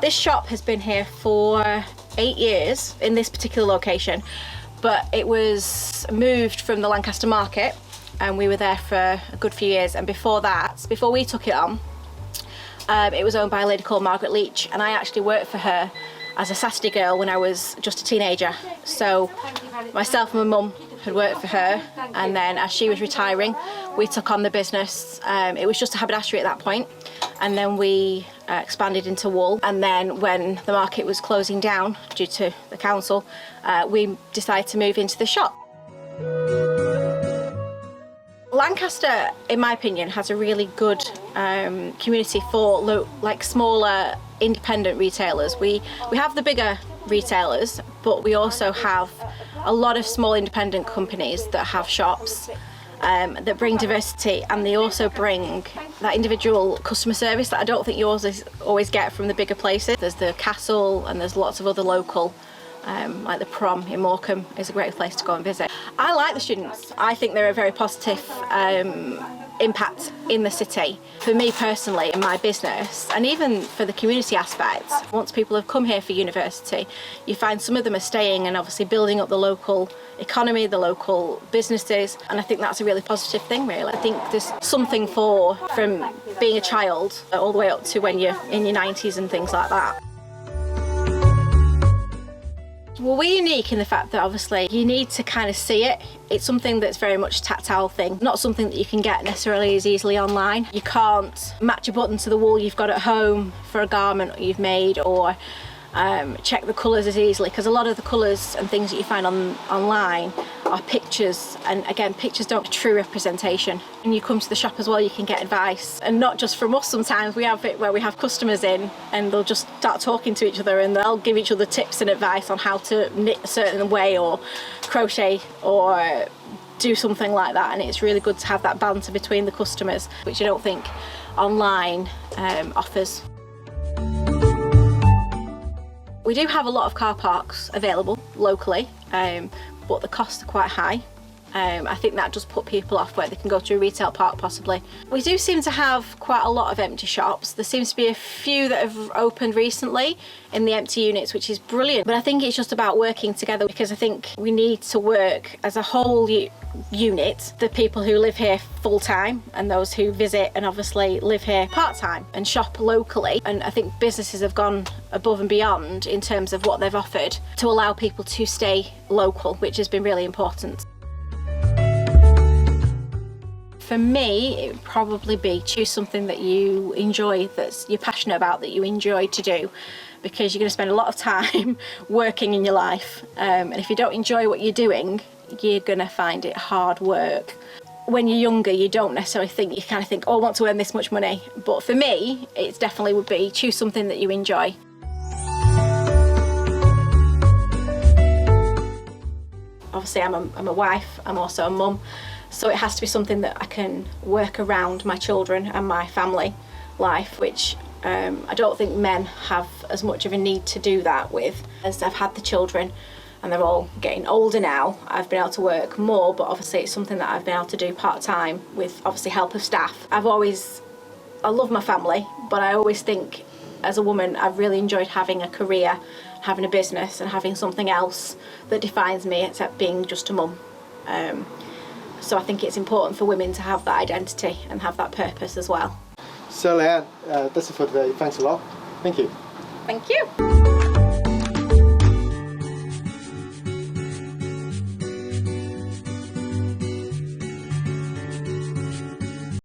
This shop has been here for 8 years in this particular location, but it was moved from the Lancaster market and we were there for a good few years, and before that, before we took it on, it was owned by a lady called Margaret Leach, and I actually worked for her as a Saturday girl when I was just a teenager. So myself and my mum had worked for her, and then as she was retiring we took on the business. It was just a haberdashery at that point, and then we expanded into wool, and then when the market was closing down due to the council, we decided to move into the shop. Lancaster, in my opinion, has a really good community for like smaller independent retailers. We have the bigger retailers, but we also have a lot of small independent companies that have shops that bring diversity, and they also bring that individual customer service that I don't think you always get from the bigger places. There's the Castle and there's lots of other local, like the Prom in Morecambe is a great place to go and visit. I like the students. I think they're a very positive impact in the city. For me personally, in my business, and even for the community aspect, once people have come here for university, you find some of them are staying and obviously building up the local economy, the local businesses, and I think that's a really positive thing, really. I think there's something from being a child all the way up to when you're in your 90s and things like that. Well, we're unique in the fact that obviously you need to kind of see it. It's something that's very much a tactile thing, not something that you can get necessarily as easily online. You can't match a button to the wool you've got at home for a garment you've made, or check the colours as easily, because a lot of the colours and things that you find online are pictures, and again, pictures don't have true representation. When you come to the shop as well, you can get advice, and not just from us. Sometimes we have it where we have customers in and they'll just start talking to each other and they'll give each other tips and advice on how to knit a certain way or crochet or do something like that, and it's really good to have that banter between the customers, which I don't think online offers. We do have a lot of car parks available locally, but the costs are quite high. I think that does put people off where they can go to a retail park possibly. We do seem to have quite a lot of empty shops. There seems to be a few that have opened recently in the empty units, which is brilliant. But I think it's just about working together, because I think we need to work as a whole unit, the people who live here full time and those who visit and obviously live here part time and shop locally. And I think businesses have gone above and beyond in terms of what they've offered to allow people to stay local, which has been really important. For me, it would probably be choose something that you enjoy, that you're passionate about, that you enjoy to do, because you're going to spend a lot of time working in your life, and if you don't enjoy what you're doing, you're going to find it hard work. When you're younger, you don't necessarily think, you kind of think, oh, I want to earn this much money, but for me, it definitely would be choose something that you enjoy. Obviously, I'm a wife, I'm also a mum. So it has to be something that I can work around my children and my family life, which I don't think men have as much of a need to do that with. As I've had the children and they're all getting older now, I've been able to work more, but obviously it's something that I've been able to do part-time with obviously help of staff. I love my family, but I always think as a woman I've really enjoyed having a career, having a business and having something else that defines me except being just a mum. So I think it's important for women to have that identity and have that purpose as well. So Leanne, that's it for today. Thanks a lot. Thank you. Thank you.